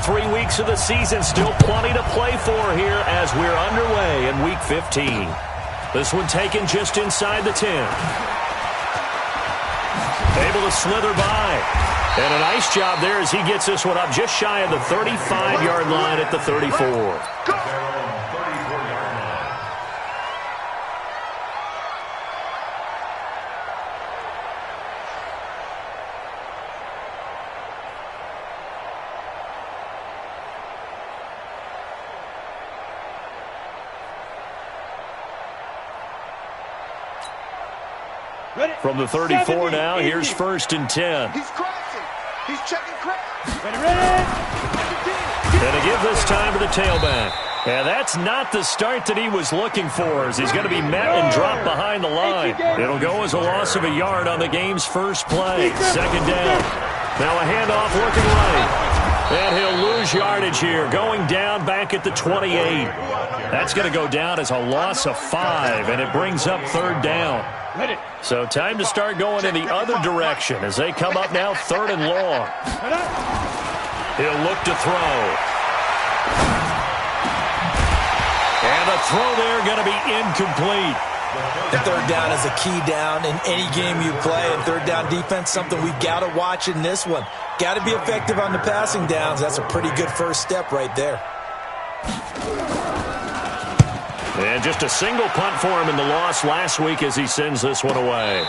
3 weeks of the season. Still plenty to play for here as we're underway in Week 15. This one taken just inside the 10. Able to slither by. And a nice job there as he gets this one up just shy of the 35-yard line at the 34. From the 34 now, here's 1st and 10. He's crossing. He's checking cracks. And to give this time to the tailback. And that's not the start that he was looking for, as he's going to be met and dropped behind the line. It'll go as a loss of a yard on the game's first play. 2nd down. Now a handoff looking right. And he'll lose yardage here, going down back at the 28. That's going to go down as a loss of 5, and it brings up 3rd down. So time to start going in the other direction as they come up now 3rd and long. He'll look to throw. And a throw there going to be incomplete. The 3rd down is a key down in any game you play, and 3rd down defense, something we've got to watch in this one. Got to be effective on the passing downs. That's a pretty good first step right there. And just a single punt for him in the loss last week as he sends this one away.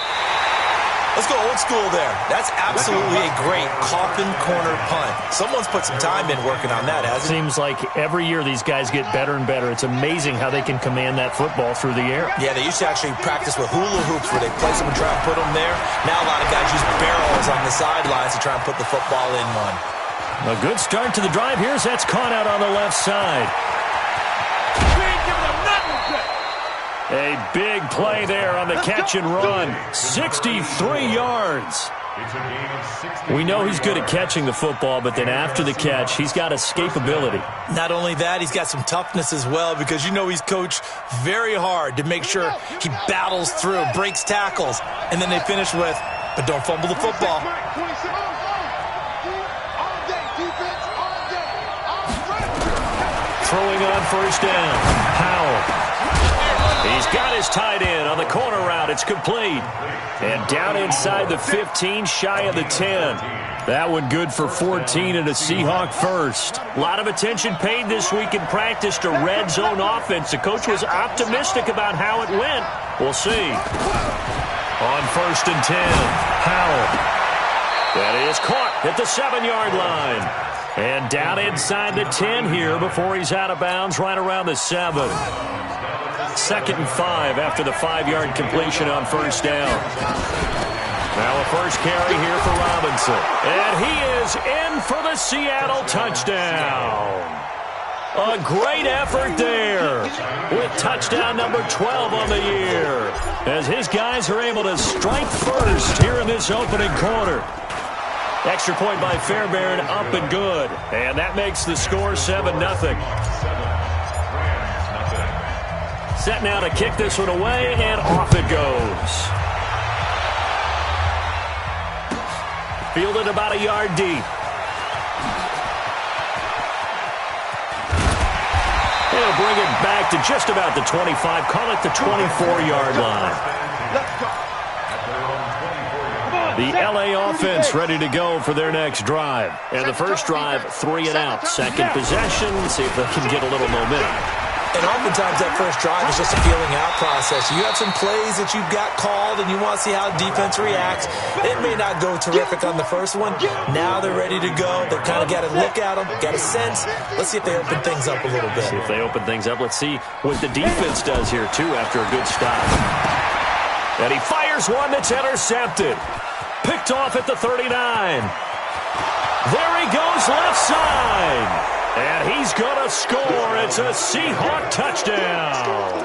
Let's go old school there. That's absolutely a great coffin corner punt. Someone's put some time in working on that, hasn't it? Seems like every year these guys get better and better. It's amazing how they can command that football through the air. Yeah, they used to actually practice with hula hoops where they place them and try and put them there. Now a lot of guys use barrels on the sidelines to try and put the football in one. A good start to the drive. Here's that's caught out on the left side. A big play there on the catch and run. 63 yards. We know he's good at catching the football, but then after the catch, he's got escapability. Not only that, he's got some toughness as well, because you know he's coached very hard to make sure he battles through, breaks tackles, and then they finish with, but don't fumble the football. Throwing on 1st down. Howell. He's got his tight end on the corner route. It's complete. And down inside the 15, shy of the 10. That one good for 14 and a Seahawk first. A lot of attention paid this week in practice to red zone offense. The coach was optimistic about how it went. We'll see. On 1st and 10, Howell. That is caught at the 7-yard line. And down inside the 10 here before he's out of bounds right around the 7. 2nd and 5 after the 5-yard completion on 1st down. Now a first carry here for Robinson. And he is in for the Seattle touchdown. A great effort there with touchdown number 12 on the year as his guys are able to strike first here in this opening quarter. Extra point by Fairbairn, up and good. And that makes the score 7-0. Set now to kick this one away, and off it goes. Fielded about a yard deep. He'll bring it back to just about the 25. Call it the 24-yard line. The LA offense ready to go for their next drive. And the first drive, 3 and out. Second possession, see if they can get a little momentum. And oftentimes that first drive is just a feeling out process. You have some plays that you've got called and you want to see how defense reacts. It may not go terrific on the first one. Now they're ready to go. They've kind of got to look at them, got a sense. Let's see if they open things up a little bit. See if they open things up. Let's see what the defense does here, too, after a good stop. And he fires one that's intercepted. Picked off at the 39. There he goes left side. And he's going to score. It's a Seahawk touchdown.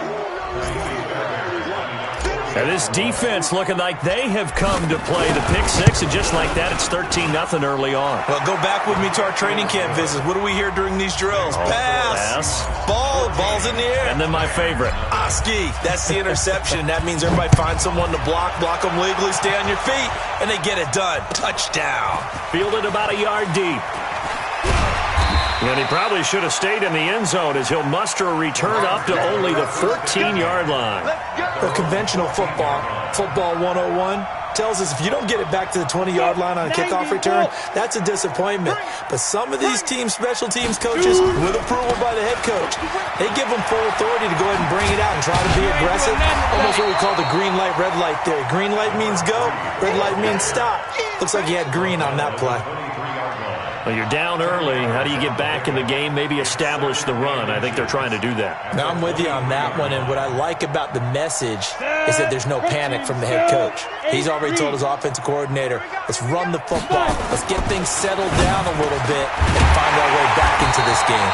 And this defense looking like they have come to play the pick six, and just like that, it's 13-0 early on. Well, go back with me to our training camp visits. What do we hear during these drills? Pass. Ball's in the air. And then my favorite. Oski. That's the interception. That means everybody finds someone to block them legally, stay on your feet, and they get it done. Touchdown. Fielded about a yard deep. And he probably should have stayed in the end zone as he'll muster a return up to only the 14-yard line. Well, conventional football 101, tells us if you don't get it back to the 20-yard line on a kickoff return, that's a disappointment. But some of these special teams coaches, with approval by the head coach, they give them full authority to go ahead and bring it out and try to be aggressive. Almost what we call the green light, red light theory. Green light means go, red light means stop. Looks like he had green on that play. Well, you're down early. How do you get back in the game? Maybe establish the run. I think they're trying to do that. Now, I'm with you on that one, and what I like about the message is that there's no panic from the head coach. He's already told his offensive coordinator, let's run the football. Let's get things settled down a little bit and find our way back into this game.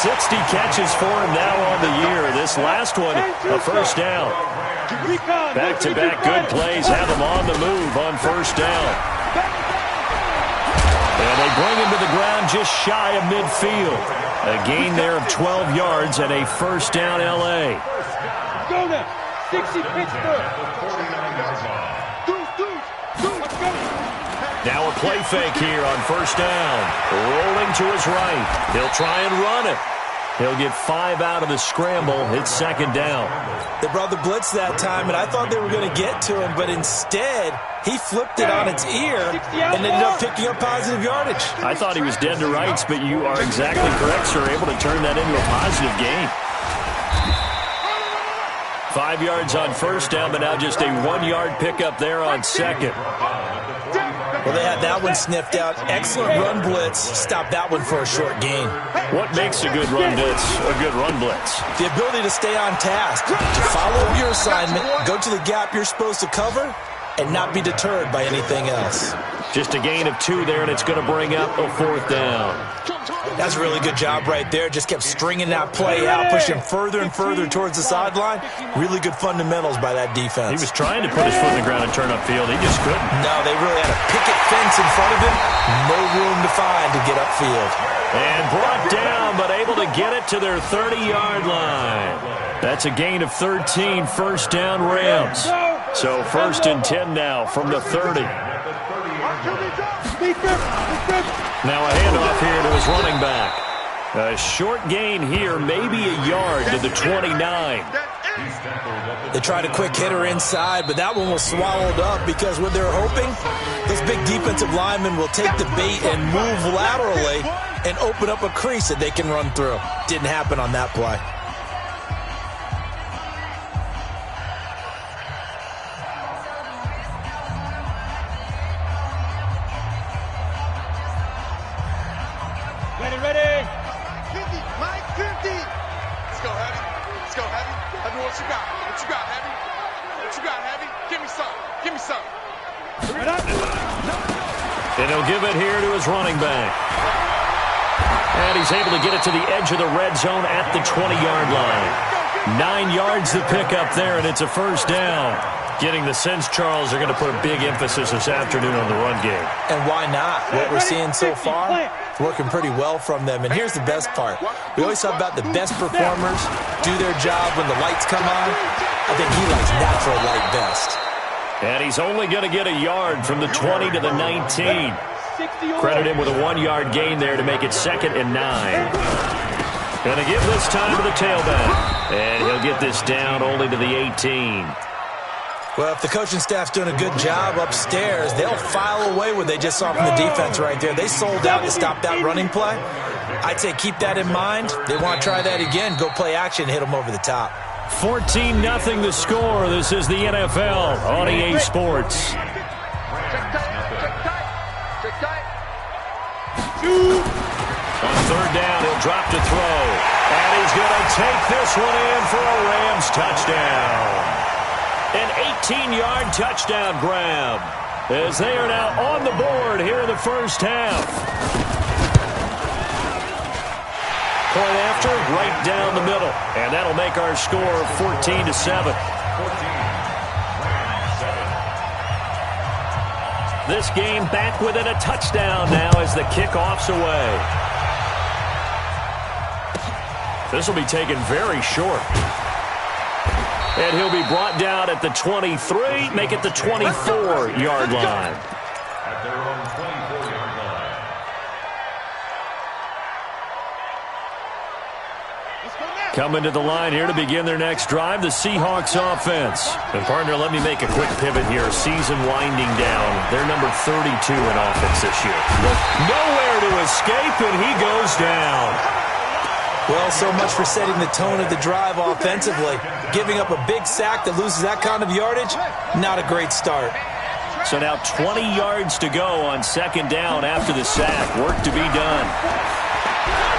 60 catches for him now on the year. This last one, a first down. Back-to-back good plays have him on the move on first down. And they bring him to the ground just shy of midfield. A gain there of 12 yards and a first down L.A. Go now. 60 Pittsburgh. Now a play fake here on first down. Rolling to his right. He'll try and run it. He'll get 5 out of the scramble. It's second down. They brought the blitz that time, and I thought they were going to get to him, but instead he flipped it on its ear and ended up picking up positive yardage. I thought he was dead to rights, but you are exactly correct, sir. Able to turn that into a positive gain. 5 yards on first down, but now just a 1-yard pickup there on second. Well, they had that one sniffed out. Excellent run blitz. Stopped that one for a short gain. What makes a good run blitz a good run blitz? The ability to stay on task, to follow your assignment, go to the gap you're supposed to cover, and not be deterred by anything else. Just a gain of 2 there, and it's going to bring up a fourth down. That's a really good job right there. Just kept stringing that play out, pushing further and further towards the sideline. Really good fundamentals by that defense. He was trying to put his foot in the ground and turn upfield. He just couldn't. No, they really had a picket fence in front of him. No room to find to get upfield. And brought down, but able to get it to their 30-yard line. That's a gain of 13, first down Rams. So first and 10 now from the 30. Now a handoff here to his running back. A short gain here, maybe a yard to the 29. They tried a quick hitter inside, but that one was swallowed up because what they're hoping, this big defensive lineman will take the bait and move laterally and open up a crease that they can run through. Didn't happen on that play. Ready. 50, Mike, 50. Let's go, Heavy. Let's go, Heavy. Heavy, what you got? What you got, Heavy? What you got, Heavy? Give me some. Give me some. And he'll give it here to his running back. And he's able to get it to the edge of the red zone at the 20-yard line. 9 yards to pick up there, and it's a first down. Getting the sense, Charles, they're going to put a big emphasis this afternoon on the run game. And why not? What we're seeing so far, it's working pretty well from them. And here's the best part. We always talk about the best performers do their job when the lights come on. I think he likes natural light best. And he's only going to get a yard from the 20 to the 19. Credit him with a 1-yard gain there to make it second and 9. Going to give this time to the tailback. And he'll get this down only to the 18. Well, if the coaching staff's doing a good job upstairs, they'll file away what they just saw from the defense right there. They sold out to stop that running play. I'd say keep that in mind. They want to try that again. Go play action, hit them over the top. 14-0 the score. This is the NFL on EA Sports. On third down, he'll drop to throw. And he's going to take this one in for a Rams touchdown. An 18-yard touchdown grab as they are now on the board here in the first half. Point after, right down the middle. And that'll make our score 14-7. This game back within a touchdown now as the kickoff's away. This will be taken very short. And he'll be brought down at the 23, make it the 24-yard line. Coming to the line here to begin their next drive, the Seahawks offense. And, partner, let me make a quick pivot here. Season winding down. They're number 32 in offense this year. Nowhere to escape, and he goes down. Well, so much for setting the tone of the drive offensively. Giving up a big sack that loses that kind of yardage, not a great start. So now 20 yards to go on second down after the sack. Work to be done.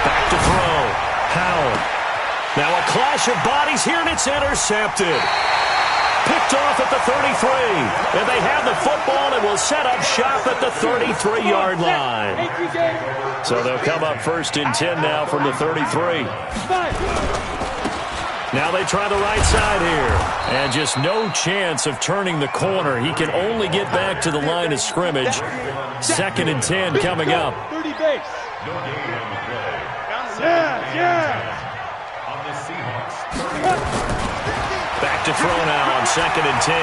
Back to throw. Howell. Now a clash of bodies here, and it's intercepted. Picked off at the 33. And they have the football and will set up shop at the 33-yard line. So they'll come up first and 10 now from the 33. Now they try the right side here. And just no chance of turning the corner. He can only get back to the line of scrimmage. Second and 10 coming up. 30 base. Yeah. Back to throw now on second and 10.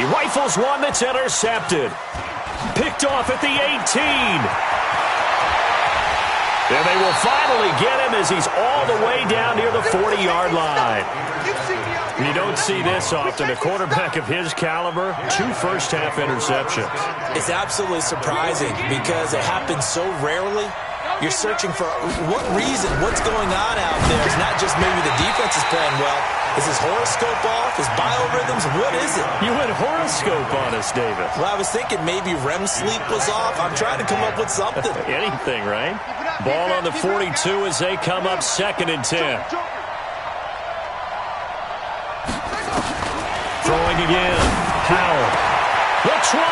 He rifles one that's intercepted. Picked off at the 18. And they will finally get him as he's all the way down near the 40-yard line. You don't see this often. A quarterback of his caliber, 2 first-half interceptions. It's absolutely surprising because it happens so rarely. You're searching for what reason, what's going on out there. It's not just maybe the defense is playing well. Is his horoscope off? His biorhythms? What is it? You went horoscope on us, David. Well, I was thinking maybe REM sleep was off. I'm trying to come up with something. Anything, right? Ball on the 42 as they come up second and 10. Throwing again. Howell. The 20.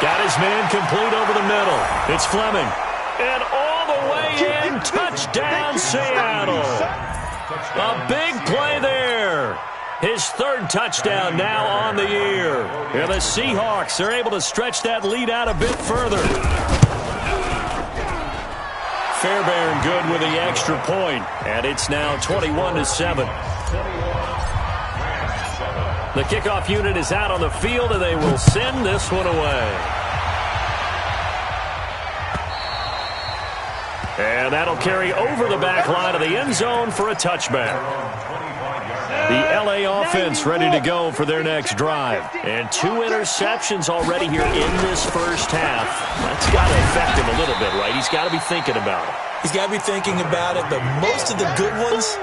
Got his man complete over the middle. It's Fleming. And all the way in. Touchdown, Seattle. A big play there. His 3rd touchdown now on the year. And the Seahawks are able to stretch that lead out a bit further. Fairbairn good with the extra point. And it's now 21-7. The kickoff unit is out on the field, and they will send this one away. And that'll carry over the back line of the end zone for a touchback. The L.A. offense ready to go for their next drive. And 2 interceptions already here in this first half. That's got to affect him a little bit, right? He's got to be thinking about it. He's got to be thinking about it, but most of the good ones,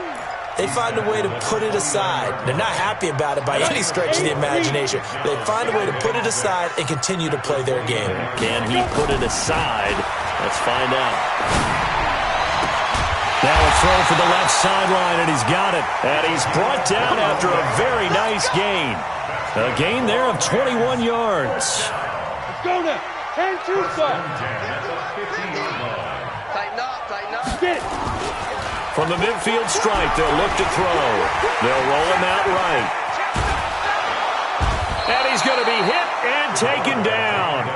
they find a way to put it aside. They're not happy about it by any stretch of the imagination. They find a way to put it aside and continue to play their game. Can he put it aside? Let's find out. Now a throw for the left sideline, and he's got it. And he's brought down after a very nice gain. A gain there of 21 yards. Let's go now. 10-2 side. Tighten up. Get it. From the midfield stripe, they'll look to throw. They'll roll him out right. And he's going to be hit and taken down.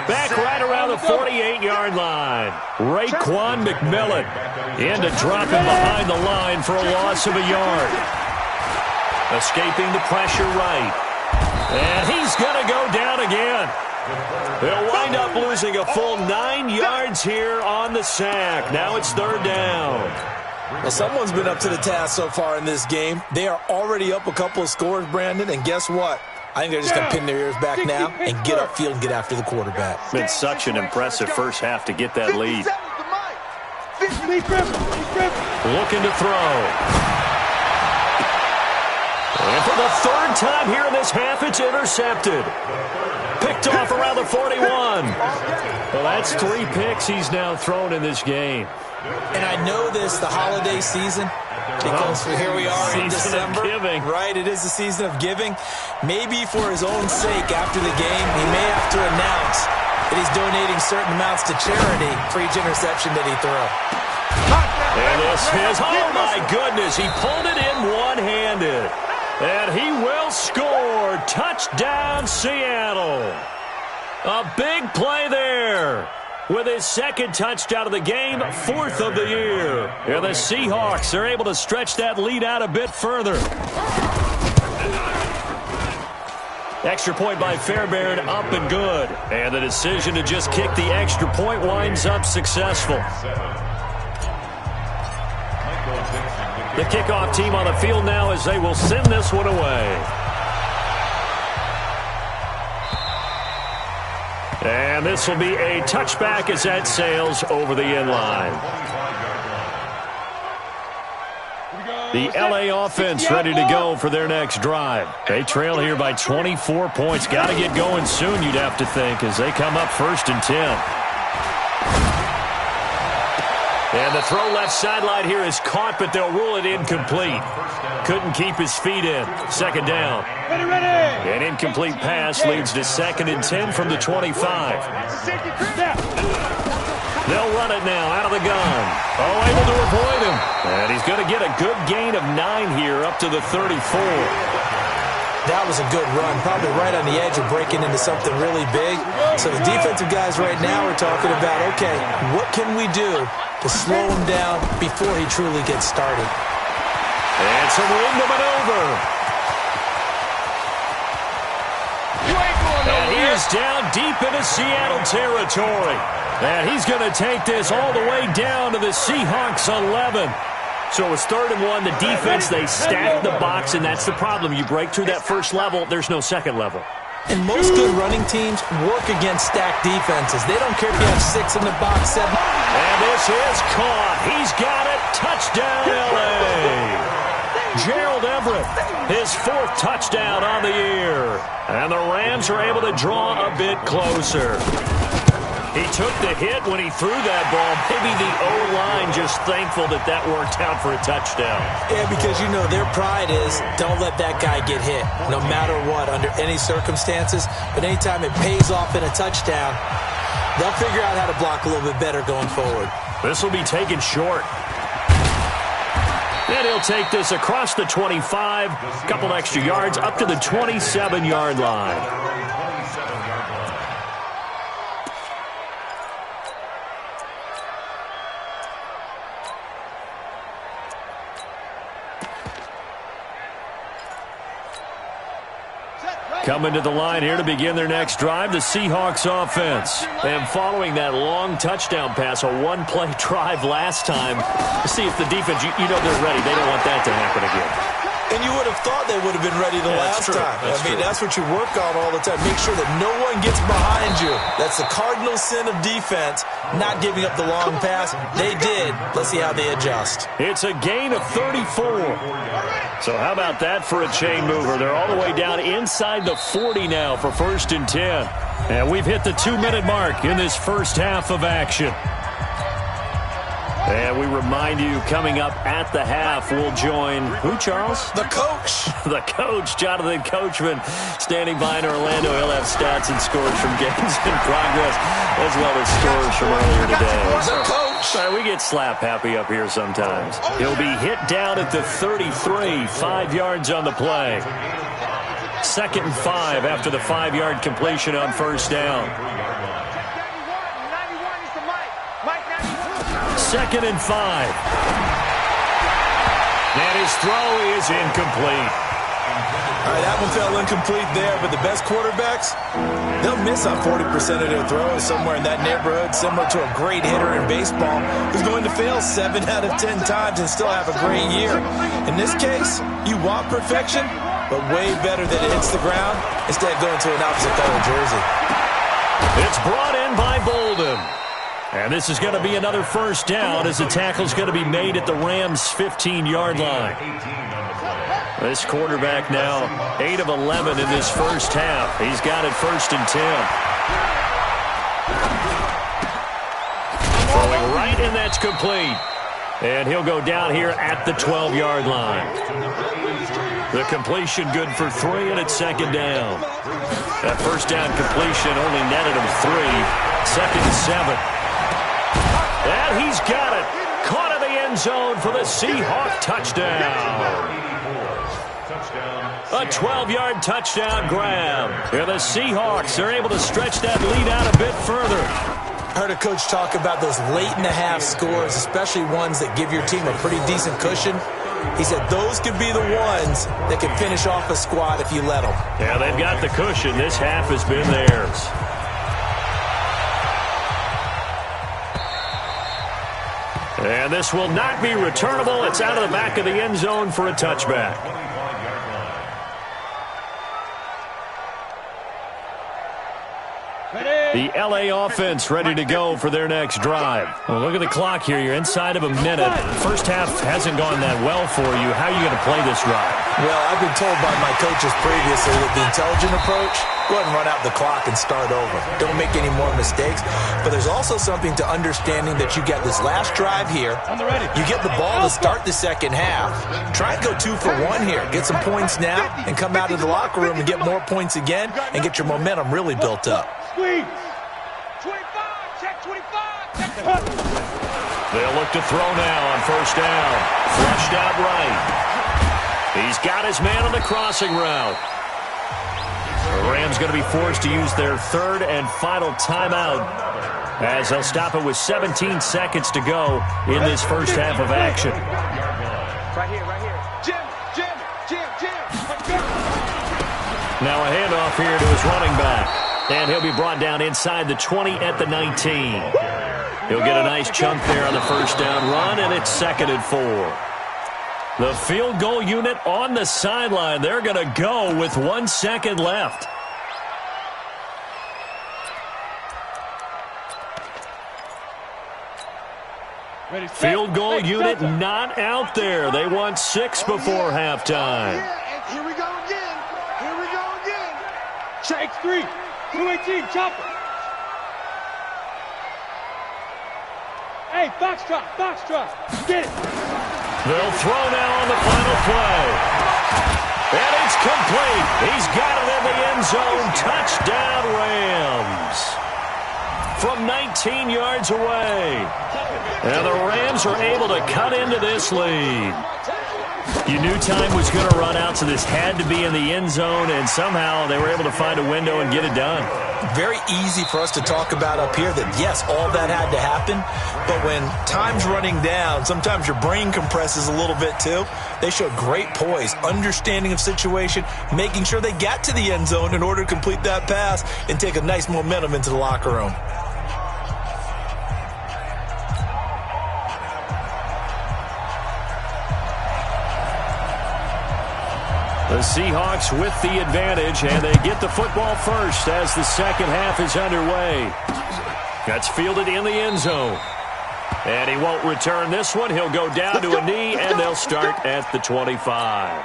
Back right around the 48-yard line. Raekwon McMillan in to drop him behind the line for a loss of a yard. Escaping the pressure right. And he's going to go down again. They'll wind up losing a full 9 yards here on the sack. Now it's 3rd down. Well, someone's been up to the task so far in this game. They are already up a couple of scores, Brandon, and guess what? I think they're just going to pin their ears back now and get upfield and get after the quarterback. Been such an impressive first half to get that lead. Looking to throw. And for the 3rd time here in this half, it's intercepted. Picked off around the 41. Well, that's 3 picks he's now thrown in this game. And I know this, the holiday season, because here we are in December. Giving. Right, it is the season of giving. Maybe for his own sake after the game, he may have to announce that he's donating certain amounts to charity for each interception that he threw. And this is, oh my goodness, he pulled it in one-handed. And he will score. Touchdown, Seattle. A big play there. With his 2nd touchdown of the game, 4th of the year. And the Seahawks are able to stretch that lead out a bit further. Extra point by Fairbairn, up and good. And the decision to just kick the extra point winds up successful. The kickoff team on the field now as they will send this one away. And this will be a touchback as that sails over the end line. The LA offense ready to go for their next drive. They trail here by 24 points. Got to get going soon, you'd have to think, as they come up 1st and 10. And the throw left sideline here is caught, but they'll rule it incomplete. Couldn't keep his feet in. 2nd down. An incomplete pass leads to 2nd and 10 from the 25. They'll run it now out of the gun. Oh, able to avoid him. And he's going to get a good gain of 9 here up to the 34. That was a good run, probably right on the edge of breaking into something really big. So the defensive guys right now are talking about, okay, what can we do to slow him down before he truly gets started? And some room to maneuver. And he is down deep into Seattle territory. And he's going to take this all the way down to the Seahawks 11. So it was 3rd and 1. The defense, they stacked the box, and that's the problem. You break through that first level, there's no second level. And most good running teams work against stacked defenses. They don't care if you have 6 in the box, 7. And this is caught. He's got it. Touchdown, L.A. Gerald Everett, his 4th touchdown on the year. And the Rams are able to draw a bit closer. He took the hit when he threw that ball. Maybe the O-line just thankful that that worked out for a touchdown. Yeah, because, you know, their pride is don't let that guy get hit, no matter what, under any circumstances. But anytime it pays off in a touchdown, they'll figure out how to block a little bit better going forward. This will be taken short. And he'll take this across the 25, a couple extra yards, up to the 27-yard line. Coming to the line here to begin their next drive, the Seahawks offense. And following that long touchdown pass, a one-play drive last time, to see if the defense, you know they're ready. They don't want that to happen again. And you would have thought they would have been ready the last time. That's what you work on all the time. Make sure that no one gets behind you. That's the cardinal sin of defense, not giving up the long pass. They did. Let's see how they adjust. It's a gain of 34. So how about that for a chain mover? They're all the way down inside the 40 now for 1st and 10. And we've hit the 2-minute mark in this first half of action. And we remind you, coming up at the half, we'll join who, Charles? The coach. The coach, Jonathan Coachman, standing by in Orlando. He'll have stats and scores from games in progress, as well as scores from earlier today. The coach. We get slap happy up here sometimes. He'll be hit down at the 33, 5 yards on the play. 2nd and 5 after the 5-yard completion on 1st down. 2nd and 5. And his throw is incomplete. All right, that one fell incomplete there, but the best quarterbacks, they'll miss on 40% of their throws somewhere in that neighborhood, similar to a great hitter in baseball who's going to fail 7 out of 10 times and still have a great year. In this case, you want perfection, but way better that it hits the ground instead of going to an opposite color jersey. It's brought in by Bolden. And this is going to be another 1st down as the tackle's going to be made at the Rams' 15-yard line. This quarterback now 8 of 11 in this first half. He's got it 1st and 10. Throwing right, and that's complete. And he'll go down here at the 12-yard line. The completion good for 3, and it's 2nd down. That 1st down completion only netted him 3. 2nd and 7. And he's got it. Caught in the end zone for the Seahawk touchdown. A 12-yard touchdown grab. And the Seahawks are able to stretch that lead out a bit further. I heard a coach talk about those late-in-the-half scores, especially ones that give your team a pretty decent cushion. He said those could be the ones that can finish off a squad if you let them. Yeah, they've got the cushion. This half has been theirs. And this will not be returnable. It's out of the back of the end zone for a touchback. The LA offense ready to go for their next drive. Well, look at the clock here. You're inside of a minute. First half hasn't gone that well for you. How are you going to play this drive? Well, I've been told by my coaches previously that the intelligent approach, go ahead and run out the clock and start over. Don't make any more mistakes. But there's also something to understanding that you get this last drive here. You get the ball to start the second half. Try and go 2 for 1 here. Get some points now and come out of the locker room and get more points again and get your momentum really built up. Squeeze. 25, check 25. They'll look to throw now on first down. Flushed out right. He's got his man on the crossing route. The Rams going to be forced to use their third and final timeout as they'll stop it with 17 seconds to go in this first half of action. Right here, right here. Jim. Now a handoff here to his running back. And he'll be brought down inside the 20 at the 19. He'll get a nice chunk there on the first down run, and it's 2nd and 4. The field goal unit on the sideline. They're going to go with 1 second left. Field goal unit not out there. They want 6 before halftime. Yeah, here we go again. Check 3. 218, chopper. Hey, Foxtrot. Get it. They'll throw now on the final play. And it's complete. He's got it in the end zone. Touchdown, Rams. From 19 yards away. And the Rams are able to cut into this lead. You knew time was going to run out, so this had to be in the end zone, and somehow they were able to find a window and get it done. Very easy for us to talk about up here that, yes, all that had to happen, but when time's running down, sometimes your brain compresses a little bit too. They showed great poise, understanding of situation, making sure they got to the end zone in order to complete that pass and take a nice momentum into the locker room. The Seahawks with the advantage, and they get the football first as the second half is underway. That's fielded in the end zone. And he won't return this one. He'll go down to a knee, and they'll start at the 25.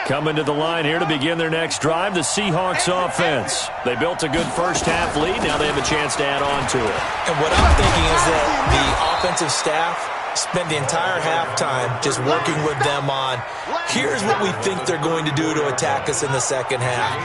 Coming to the line here to begin their next drive, the Seahawks offense. They built a good first half lead. Now they have a chance to add on to it. And what I'm thinking is that the offensive staff spent the entire halftime just working with them on, here's what we think they're going to do to attack us in the second half.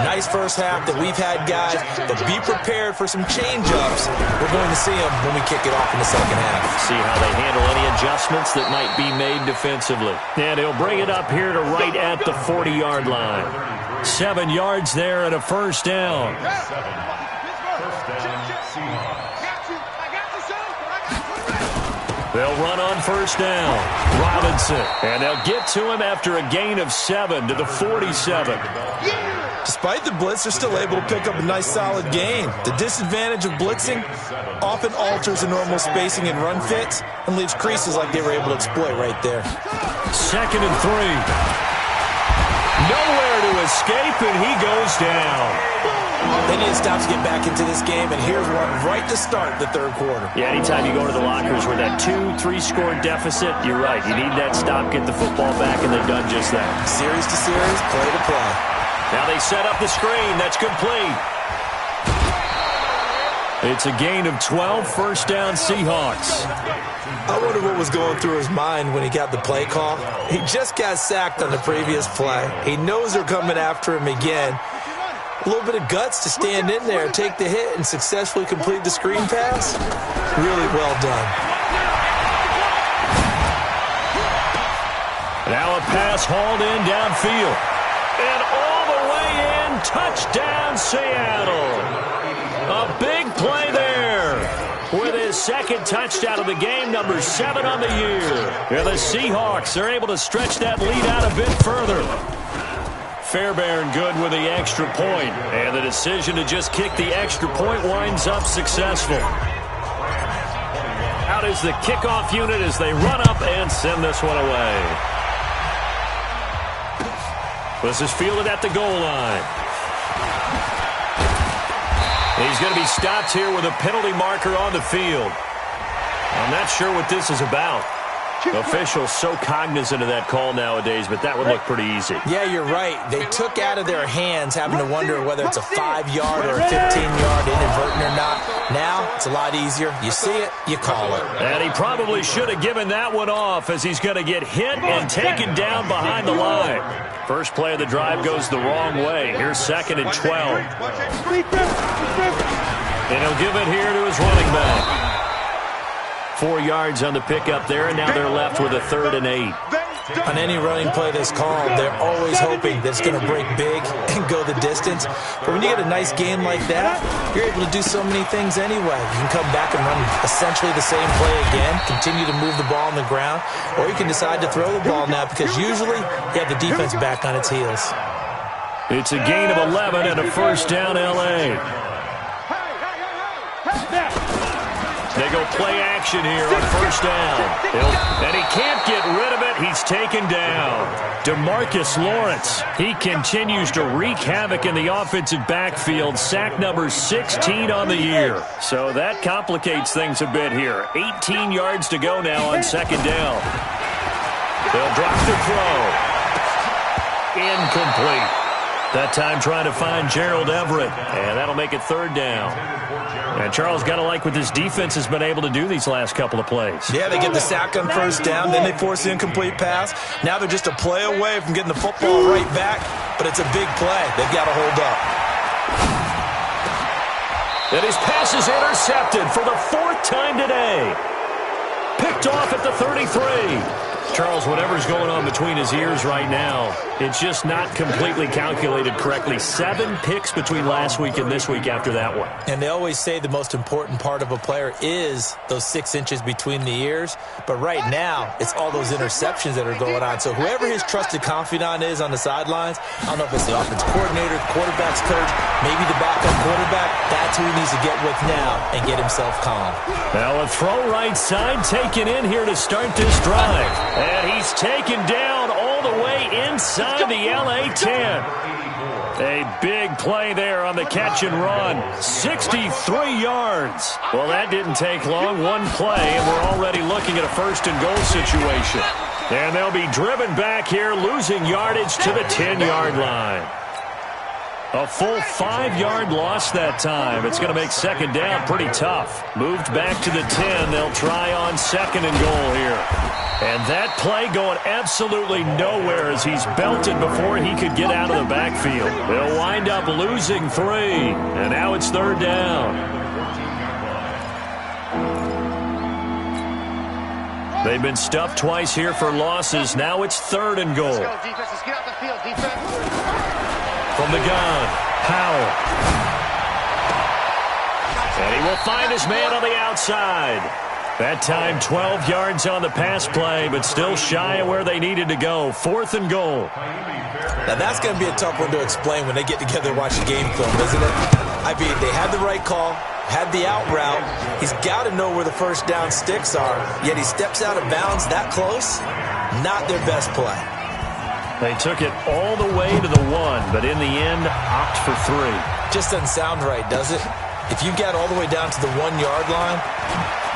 Nice first half that we've had, guys, but be prepared for some change-ups. We're going to see them when we kick it off in the second half. See how they handle any adjustments that might be made defensively. And he'll bring it up here to right at the 40-yard line. 7 yards there and a first down. They'll run on first down. Robinson. And they'll get to him after a gain of 7 to the 47. Despite the blitz, they're still able to pick up a nice solid gain. The disadvantage of blitzing often alters the normal spacing and run fits and leaves creases like they were able to exploit right there. 2nd and 3. Nowhere to escape, and he goes down. They need to stop to get back into this game, and here's one right to start the third quarter. Yeah, anytime you go to the lockers with that 2-3 score deficit, you're right. You need that stop, get the football back, and they've done just that. Series to series, play to play. Now they set up the screen. That's complete. It's a gain of 12, first down Seahawks. I wonder what was going through his mind when he got the play call. He just got sacked on the previous play. He knows they're coming after him again. A little bit of guts to stand in there, take the hit, and successfully complete the screen pass. Really well done. Now a pass hauled in downfield. And all the way in touchdown, Seattle. A big play there with his second touchdown of the game, number 7 on the year. And the Seahawks are able to stretch that lead out a bit further. Fairbairn good with the extra point, and the decision to just kick the extra point winds up successful. Out is the kickoff unit as they run up and send this one away. This is fielded at the goal line. He's going to be stopped here with a penalty marker on the field. I'm not sure what this is about. Officials so cognizant of that call nowadays, but that would look pretty easy. Yeah, you're right. They took out of their hands having to wonder whether it's a 5-yard or a 15-yard inadvertent or not. Now, it's a lot easier. You see it, you call it. And he probably should have given that one off as he's going to get hit and taken down behind the line. First play of the drive goes the wrong way. Here's 2nd and 12. And he'll give it here to his running back. 4 yards on the pickup there, and now they're left with a 3rd and 8. On any running play that's called, they're always hoping that it's going to break big and go the distance. But when you get a nice game like that, you're able to do so many things anyway. You can come back and run essentially the same play again, continue to move the ball on the ground, or you can decide to throw the ball now because usually you have the defense back on its heels. It's a gain of 11 and a first down, L.A. They go play action here on first down. And he can't get rid of it. He's taken down. DeMarcus Lawrence, he continues to wreak havoc in the offensive backfield. Sack number 16 on the year. So that complicates things a bit here. 18 yards to go now on 2nd down. They'll drop the throw. Incomplete. That time trying to find Gerald Everett. And that'll make it 3rd down. And Charles, got to like what this defense has been able to do these last couple of plays. Yeah, they get the sack on first down, then they force the incomplete pass. Now they're just a play away from getting the football right back, but it's a big play. They've got to hold up. And his pass is intercepted for the 4th time today. Picked off at the 33. Charles, whatever's going on between his ears right now, it's just not completely calculated correctly. 7 picks between last week and this week after that one. And they always say the most important part of a player is those 6 inches between the ears. But right now, it's all those interceptions that are going on. So whoever his trusted confidant is on the sidelines, I don't know if it's the offense coordinator, the quarterback's coach, maybe the backup quarterback, that's who he needs to get with now and get himself calm. Now a throw right side taken in here to start this drive. And he's taken down all the way inside the LA 10. A big play there on the catch and run. 63 yards. Well, that didn't take long. One play, and we're already looking at a 1st and goal situation. And they'll be driven back here, losing yardage to the 10-yard line. A full 5-yard loss that time. It's going to make 2nd down pretty tough. Moved back to the 10. They'll try on 2nd and goal here. And that play going absolutely nowhere as he's belted before he could get out of the backfield. They'll wind up losing 3. And now it's 3rd down. They've been stuffed twice here for losses. Now it's 3rd and goal. Let's go, defense. Let's get out the field, defense. From the gun, Powell. And he will find his man on the outside. That time 12 yards on the pass play, but still shy of where they needed to go. 4th and goal. Now that's going to be a tough one to explain when they get together and watch the game film, isn't it? I mean, they had the right call, had the out route. He's got to know where the first down sticks are, yet he steps out of bounds that close. Not their best play. They took it all the way to the 1, but in the end, opt for 3. Just doesn't sound right, does it? If you get all the way down to the 1-yard line,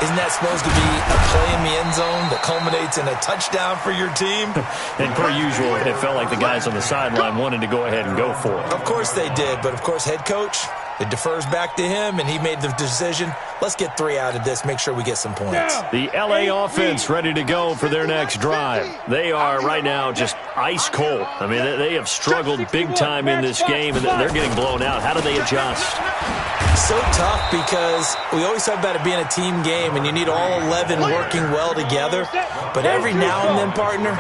isn't that supposed to be a play in the end zone that culminates in a touchdown for your team? And per usual, it felt like the guys on the sideline wanted to go ahead and go for it. Of course they did, but of course head coach, it defers back to him, and he made the decision, let's get 3 out of this, make sure we get some points. The LA offense ready to go for their next drive. They are right now just ice cold. I mean, they have struggled big time in this game, and they're getting blown out. How do they adjust? So tough because we always talk about it being a team game, and you need all 11 working well together. But every now and then, partner,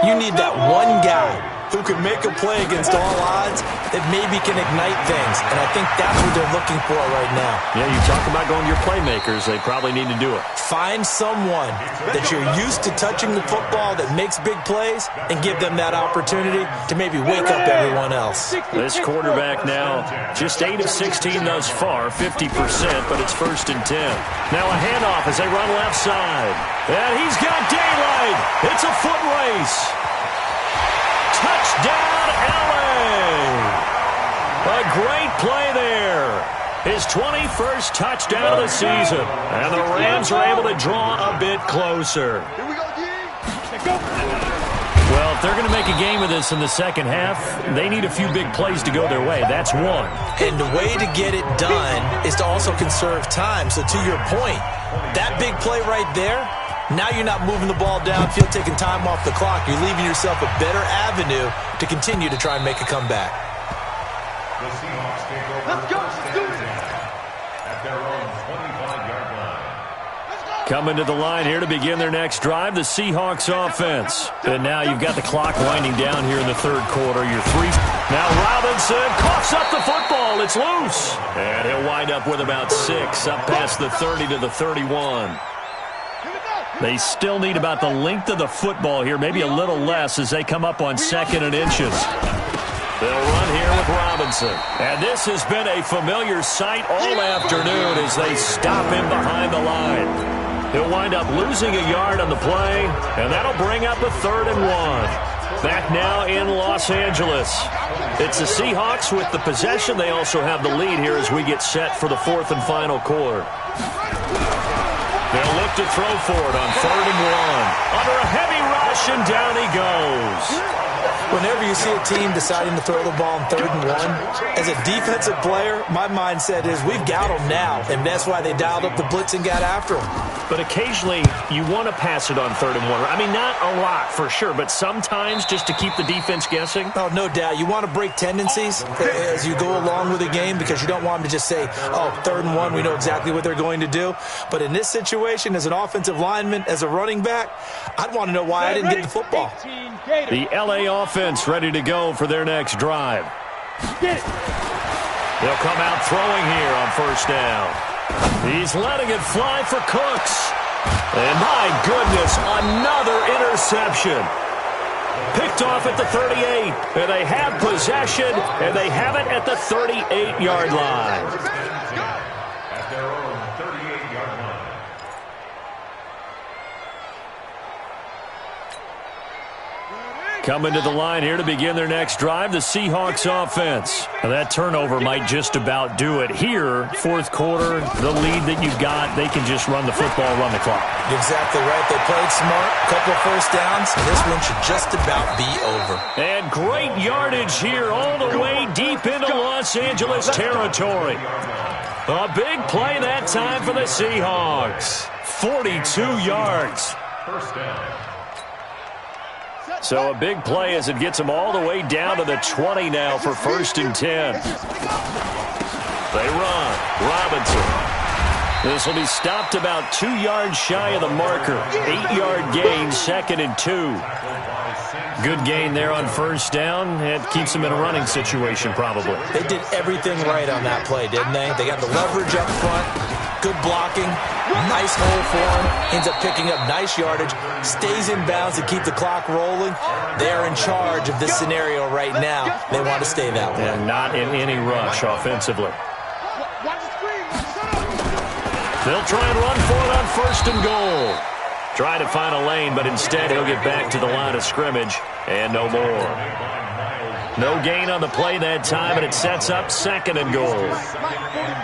you need that one guy who can make a play against all odds that maybe can ignite things, and I think that's what they're looking for right now. Yeah, you talk about going to your playmakers. They probably need to do it. Find someone that you're used to touching the football that makes big plays and give them that opportunity to maybe wake up everyone else. This quarterback now just 8 of 16 thus far, 50%, but it's 1st and 10. Now a handoff as they run left side. And he's got daylight. It's a foot race. Touchdown, LA. A great play there. His 21st touchdown of the season. And the Rams are able to draw a bit closer. Here we go, D. Well, if they're going to make a game of this in the second half, they need a few big plays to go their way. That's one. And the way to get it done is to also conserve time. So to your point, that big play right there, now you're not moving the ball downfield, taking time off the clock. You're leaving yourself a better avenue to continue to try and make a comeback. Let's go. Let's do it. At their own 25-yard line. Coming to the line here to begin their next drive, the Seahawks offense. And now you've got the clock winding down here in the third quarter. Your three. Now Robinson coughs up the football. It's loose. And he'll wind up with about 6, up past the 30 to the 31. They still need about the length of the football here, maybe a little less as they come up on 2nd and inches. They'll run here with Robinson. And this has been a familiar sight all afternoon as they stop him behind the line. He'll wind up losing a yard on the play, and that'll bring up a 3rd and 1. Back now in Los Angeles. It's the Seahawks with the possession. They also have the lead here as we get set for the 4th and final quarter. They'll look to throw for it on 3rd and 1. Under a heavy rush, and down he goes. Whenever you see a team deciding to throw the ball on 3rd and 1, as a defensive player, my mindset is we've got them now, and that's why they dialed up the blitz and got after them. But occasionally, you want to pass it on 3rd and 1. I mean, not a lot for sure, but sometimes just to keep the defense guessing. Oh, no doubt. You want to break tendencies as you go along with a game because you don't want them to just say, oh, 3rd and 1, we know exactly what they're going to do. But in this situation, as an offensive lineman, as a running back, I'd want to know why I didn't get the football. The LA offense ready to go for their next drive. Get it. They'll come out throwing here on 1st down. He's letting it fly for Cooks. And my goodness, another interception. Picked off at the 38. And they have possession, and they have it at the 38-yard line. At their own 38-yard line. Coming to the line here to begin their next drive, the Seahawks offense. Now that turnover might just about do it. Here, 4th quarter, the lead that you've got, they can just run the football, run the clock. Exactly right. They played smart, couple of 1st downs, and this one should just about be over. And great yardage here all the way deep into Los Angeles territory. A big play that time for the Seahawks. 42 yards. 1st down. So a big play as it gets them all the way down to the 20 now for 1st and 10. They run. Robinson. This will be stopped about 2 yards shy of the marker. 8-yard gain, 2nd and 2. Good gain there on 1st down. It keeps them in a running situation probably. They did everything right on that play, didn't they? They got the leverage up front, good blocking, nice hole for him, ends up picking up nice yardage, stays in bounds to keep the clock rolling. They're in charge of this scenario right now. They want to stay that way. And not in any rush offensively. They'll try and run for it on 1st and goal. Try to find a lane, but instead he'll get back to the line of scrimmage and no more. No gain on the play that time, and it sets up 2nd and goal.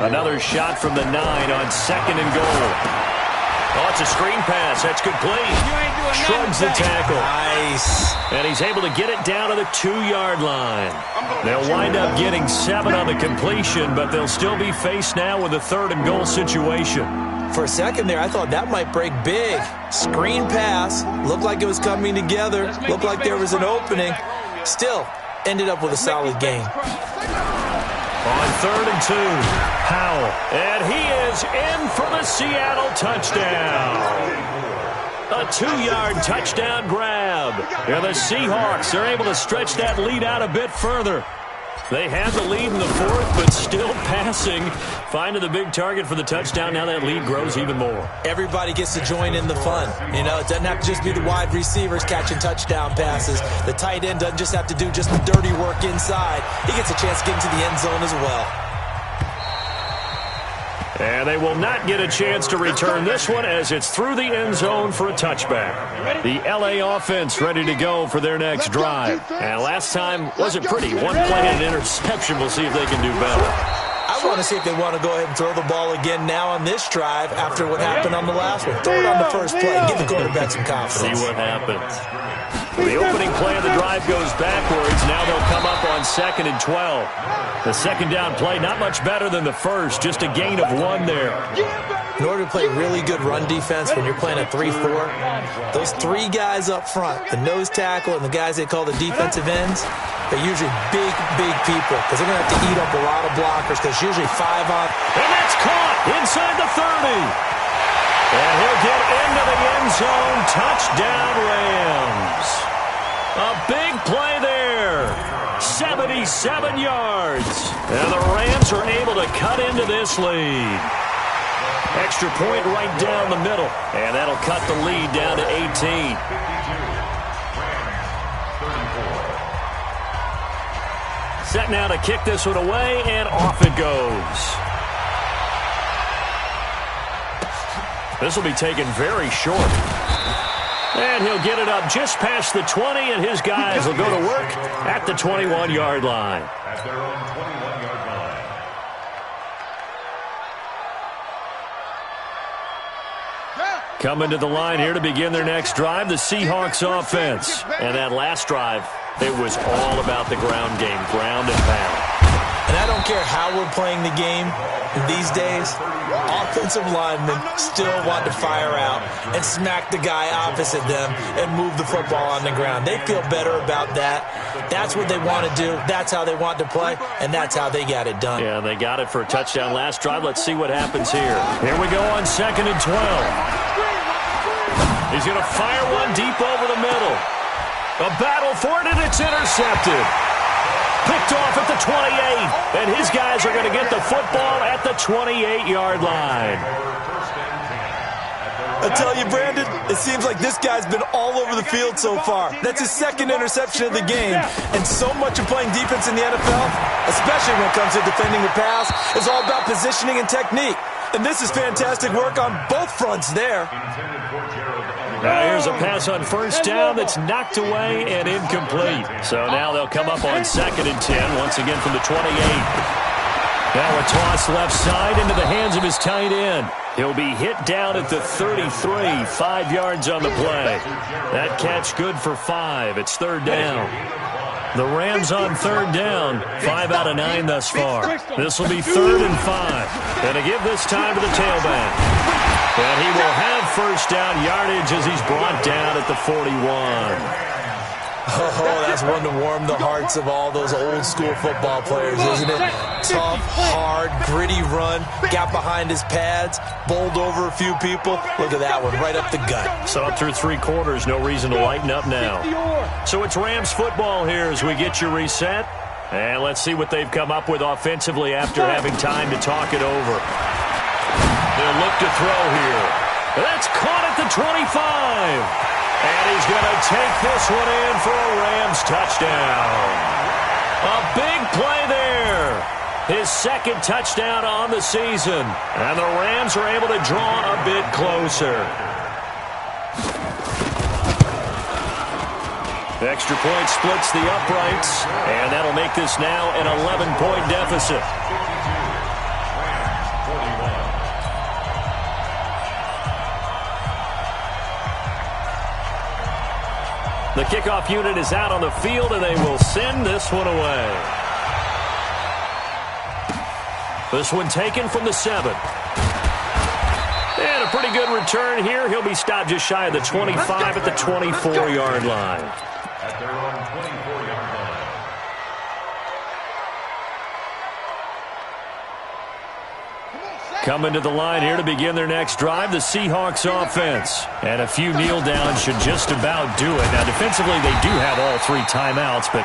Another shot from the 9 on 2nd and goal. Oh, it's a screen pass. That's complete. Shrugs the tackle. Nice. And he's able to get it down to the 2-yard line. They'll wind up getting 7 on the completion, but they'll still be faced now with a 3rd and goal situation. For a second there, I thought that might break big. Screen pass. Looked like it was coming together. Looked like there was an opening. Still, ended up with a solid game. On 3rd and 2, Howell. And he is in for the Seattle touchdown. A 2-yard touchdown grab. And the Seahawks are able to stretch that lead out a bit further. They had the lead in the fourth, but still passing. Finding the big target for the touchdown. Now that lead grows even more. Everybody gets to join in the fun. You know, it doesn't have to just be the wide receivers catching touchdown passes. The tight end doesn't just have to do just the dirty work inside. He gets a chance to get into the end zone as well. And they will not get a chance to return this one as it's through the end zone for a touchback. The LA offense ready to go for their next drive. And last time wasn't pretty. One play and an interception. We'll see if they can do better. I want to see if they want to go ahead and throw the ball again now on this drive after what happened on the last one. Throw it on the first play and give the quarterback some confidence. See what happens. The opening play of the drive goes backwards. Now they'll come up on 2nd and 12. The second down play, not much better than the first, just a gain of 1 there. In order to play really good run defense when you're playing a 3-4, those 3 guys up front, the nose tackle and the guys they call the defensive ends, they're usually big, big people because they're going to have to eat up a lot of blockers because usually 5 on. And that's caught inside the 30. And he'll get into the end zone. Touchdown, Rams. A big play there. 77 yards. And the Rams are able to cut into this lead. Extra point right down the middle. And that'll cut the lead down to 18. Set now to kick this one away, and off it goes. This will be taken very short. And he'll get it up just past the 20, and his guys will go to work at the 21-yard line. At their own 21-yard line. Coming to the line here to begin their next drive, the Seahawks offense. And that last drive, it was all about the ground game, ground and pound. And I don't care how we're playing the game these days, offensive linemen still want to fire out and smack the guy opposite them and move the football on the ground. They feel better about that. That's what they want to do. That's how they want to play, and that's how they got it done. Yeah, they got it for a touchdown last drive. Let's see what happens here. Here we go on 2nd and 12. He's going to fire one deep over the middle. A battle for it, and it's intercepted. Picked off at the 28, and his guys are going to get the football at the 28-yard line. I tell you, Brandon, it seems like this guy's been all over the field so far. That's his 2nd interception of the game, and so much of playing defense in the NFL, especially when it comes to defending the pass, is all about positioning and technique. And this is fantastic work on both fronts there. Now here's a pass on first down that's knocked away and incomplete. So now they'll come up on 2nd and 10, once again from the 28. Now a toss left side into the hands of his tight end. He'll be hit down at the 33, 5 yards on the play. That catch good for 5. It's 3rd down. The Rams on 3rd down, 5 out of 9 thus far. This will be 3rd and 5. And to give this time to the tailback. And he will have first down yardage as he's brought down at the 41. Oh, that's one to warm the hearts of all those old school football players, isn't it? Tough, hard, gritty run, got behind his pads, bowled over a few people. Look at that one, right up the gut. So up through 3 quarters, no reason to lighten up now. So it's Rams football here as we get you reset. And let's see what they've come up with offensively after having time to talk it over. They'll look to throw here. That's caught at the 25. And he's going to take this one in for a Rams touchdown. A big play there. His 2nd touchdown on the season. And the Rams are able to draw a bit closer. Extra point splits the uprights. And that'll make this now an 11-point deficit. The kickoff unit is out on the field, and they will send this one away. This one taken from the 7. And a pretty good return here. He'll be stopped just shy of the 25 at the 24-yard line. At their own 24-yard line. Come on, Coming to the line here to begin their next drive, the Seahawks offense. And a few kneel downs should just about do it. Now, defensively, they do have all 3 timeouts, but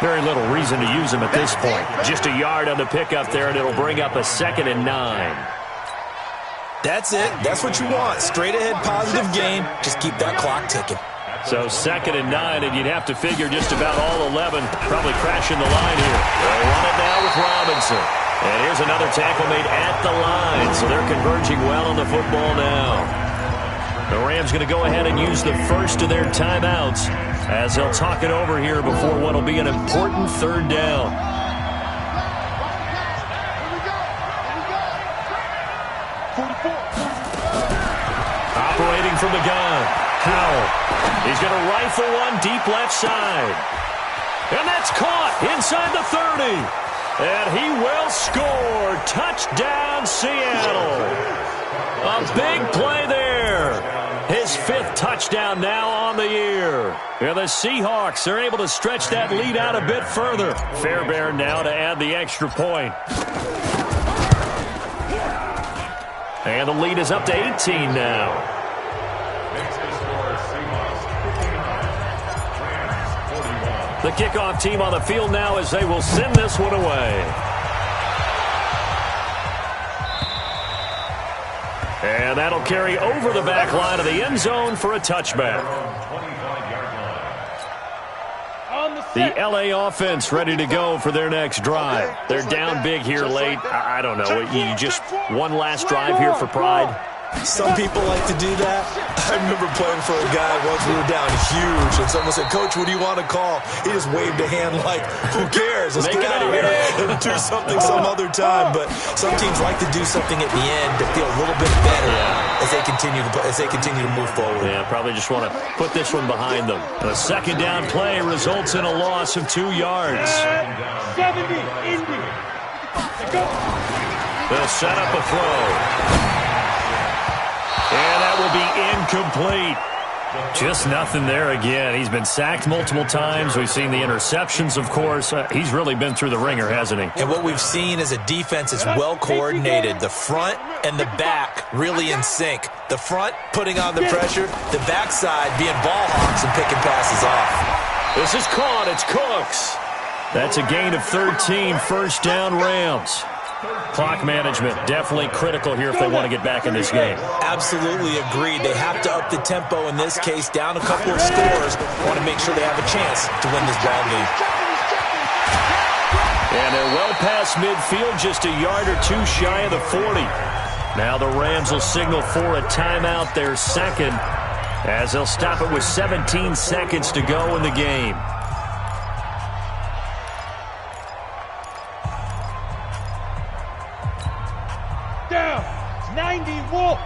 very little reason to use them at this point. Just a yard on the pickup there, and it'll bring up a 2nd and 9. That's it. That's what you want. Straight ahead positive game. Just keep that clock ticking. So 2nd and 9, and you'd have to figure just about all 11 probably crashing the line here. They'll run it now with Robinson. And here's another tackle made at the line, so they're converging well on the football now. The Rams going to go ahead and use the first of their timeouts as they'll talk it over here before what will be an important 3rd down. Operating from the gun, Howell. He's going to rifle one deep left side. And that's caught inside the 30. And he will score. Touchdown, Seattle. A big play there. His 5th touchdown now on the year. And the Seahawks are able to stretch that lead out a bit further. Fairbairn now to add the extra point. And the lead is up to 18 now. The kickoff team on the field now as they will send this one away. And that'll carry over the back line of the end zone for a touchback. The LA offense ready to go for their next drive. They're down big here late. I don't know. You just one last drive here for pride. Some people like to do that. I remember playing for a guy once. We were down huge, and someone said, "Coach, what do you want to call?" He just waved a hand like, "Who cares? Let's get out of here and do something some other time." But some teams like to do something at the end to feel a little bit better as they continue to move forward. Yeah, probably just want to put this one behind them. A 2nd down play results in a loss of 2 yards. 70, Indy. They'll set up a throw. And that will be incomplete. Just nothing there again. He's been sacked multiple times. We've seen the interceptions, of course. He's really been through the ringer, hasn't he? And what we've seen is a defense is well coordinated. The front and the back really in sync. The front putting on the pressure. The backside being ball hawks and picking passes off. This is caught. It's Cooks. That's a gain of 13. 1st down Rams. Clock management definitely critical here if they want to get back in this game. Absolutely agreed. They have to up the tempo in this case, down a couple of scores. Want to make sure they have a chance to win this ball game. And they're well past midfield, just a yard or 2 shy of the 40. Now the Rams will signal for a timeout, their 2nd, as they'll stop it with 17 seconds to go in the game. Down. 90 Wolf.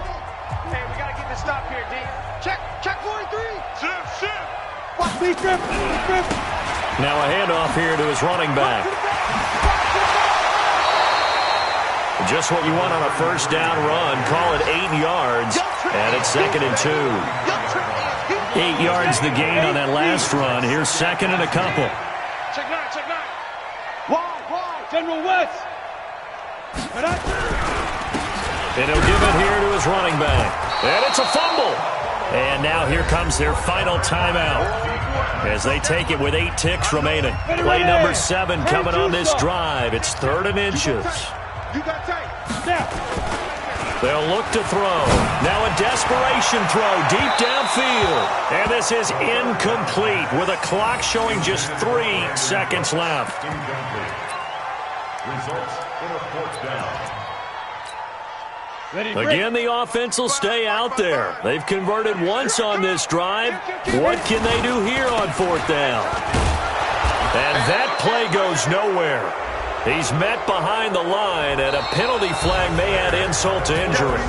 Hey, we got to get this stop here, D. Check 43. Shift. Please, Griff. Now a handoff here to his running back. Just what you want on a 1st down run. Call it 8 yards. And it's 2nd and 2. 8 yards the gain on that last run. Here's 2nd and a couple. Check 9. Wide. General West. And he'll give it here to his running back. And it's a fumble. And now here comes their final timeout as they take it with 8 ticks remaining. Play number 7 coming on this drive. It's 3rd and inches. You got tight. They'll look to throw. Now a desperation throw deep downfield. And this is incomplete with a clock showing just 3 seconds left. Results in a 4th down. Again, the offense will stay out there. They've converted once on this drive. What can they do here on 4th down? And that play goes nowhere. He's met behind the line, and a penalty flag may add insult to injury.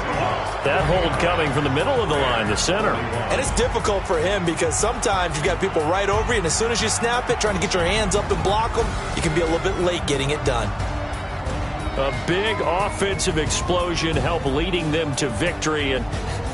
That hold coming from the middle of the line, the center. And it's difficult for him because sometimes you've got people right over you, and as soon as you snap it, trying to get your hands up and block them, you can be a little bit late getting it done. A big offensive explosion helped leading them to victory, and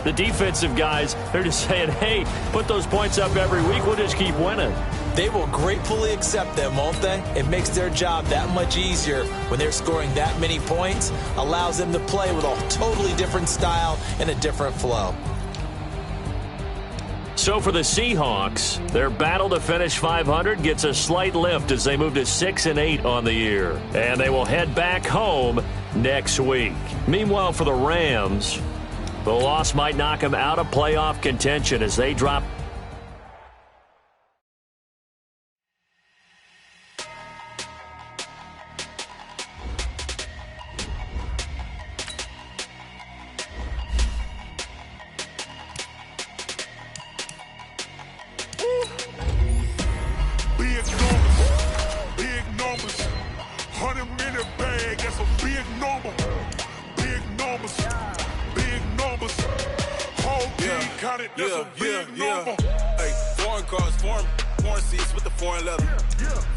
the defensive guys, they're just saying, hey, put those points up every week, we'll just keep winning. They will gratefully accept them, won't they? It makes their job that much easier when they're scoring that many points, allows them to play with a totally different style and a different flow. So for the Seahawks, their battle to finish 500 gets a slight lift as they move to 6-8 on the year. And they will head back home next week. Meanwhile, for the Rams, the loss might knock them out of playoff contention as they drop. Hey, foreign cars, foreign seats with the foreign leather.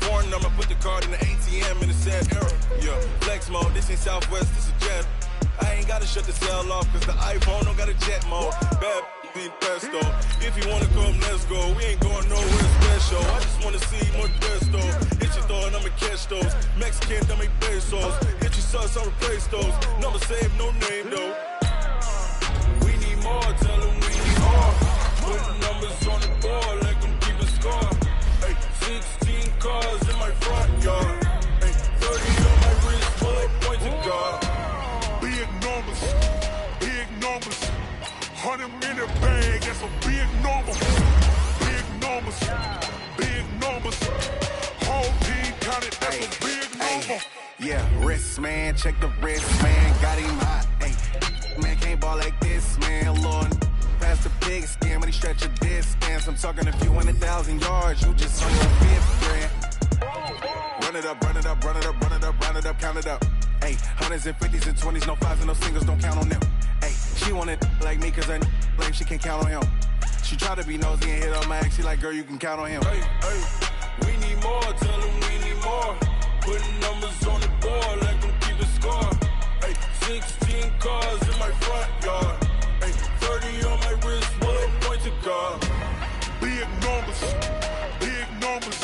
Foreign number, put the card in the ATM in the sad era. Yeah, flex mode, this ain't Southwest, this is jet. I ain't gotta shut the cell off, cause the iPhone don't got a jet mode. Bad being pesto. If you wanna come, let's go. We ain't going nowhere special. I just wanna see more pesto. Hit your door and I'ma catch those. Mexican, don't make pesos. Hit your sauce, I'll replace those. Number save, no name though. We need more, tell them we need more. Put numbers on the board, let them keep a score. Hey, 16 cars in my front yard. Hey, 30 on my wrist, bullet points to God. Big numbers, big numbers. 100 in the bag, that's a big number. Big numbers, big numbers. Whole team counted, that's a big number. Yeah, wrist man, check the wrist man, got him hot. Ay, man can't ball like this, man. Lord, past the big skin when he stretch a distance. I'm talking a few 100,000 yards, you just on your fifth grand. Run it up, run it up, run it up, run it up, run it up, count it up. Ay, hundreds and 50s and 20s, no fives and no singles, don't count on them. Ay, she wanted like me cause I blame she can't count on him. She tried to be nosy and hit on my ex, she like, girl, you can count on him. Hey, hey, we need more, tell them we need more. Putting numbers on the board, let them keep a score. Hey, 16 cars in my front yard. Hey, 30 on my wrist, bullet point to God. Big numbers, big numbers.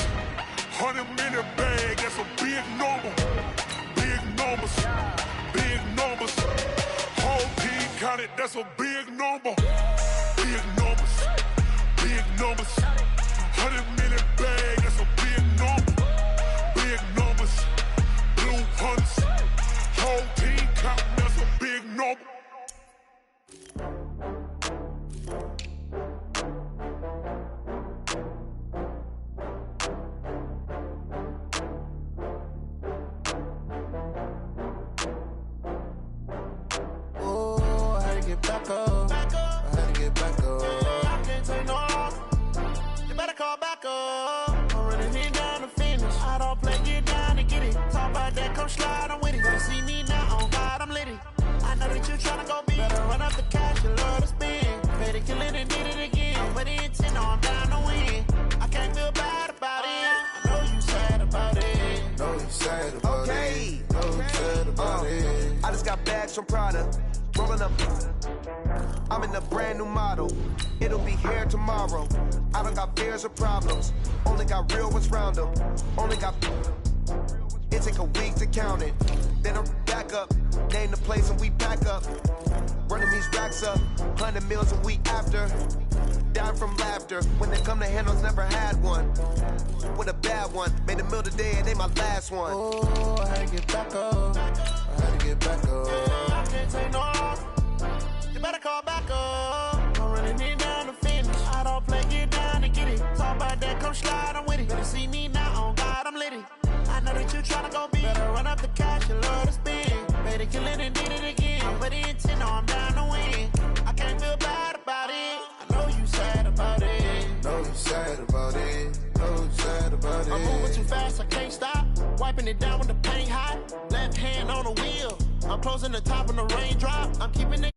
100 in the bag, that's a big number. Big numbers, big numbers. Whole team counted, that's a big number. Big numbers, big numbers. 100 in the bag, that's a big number. Big numbers, blue hunts. Whole team counting, that's a big number. Back up. I had to get back up. I can't take no loss. You better call back up. I'm running it down to finish. I don't play, get down to get it. Talk about that, come slide, I'm with it. You see me now, on God, I'm litty. I know that you tryna go big. Better run up the cash, you love to spend. Pay to kill it and did it again. I'm with the intent, no, I'm down to win. I can't feel bad about it. I know you sad about it. Know you sad about it. Know you sad about it. I just got bags from Prada. Rolling up, I'm in a brand new model. It'll be here tomorrow. I don't got fears or problems. Only got real ones round them. Only got. It take a week to count it. Then I'm back up. Name the place and we pack up. Running these racks up. 100 meals a week after. Down from laughter. When they come to handles, never had one. With a bad one. Made a meal today and they my last one. Oh, I had to get back up. I had to get back up. I can't take no loss. You better call back up. I'm running it down to finish. I don't play, get down to get it. Talk about that, come slide, I'm with it. Better see me now, on God, I'm litty. I know that you tryna go big. Better run up the cash, you love to spend. Made it, kill it, and did it again. I'm with the intent, no, I'm down to win. I can't feel bad about it. I know you sad about it. Know you sad about it. Know you sad about it. I'm moving too fast, I can't stop. Wiping it down with the paint hot. Left hand on the wheel. I'm closing the top when the raindrop. I'm keeping it.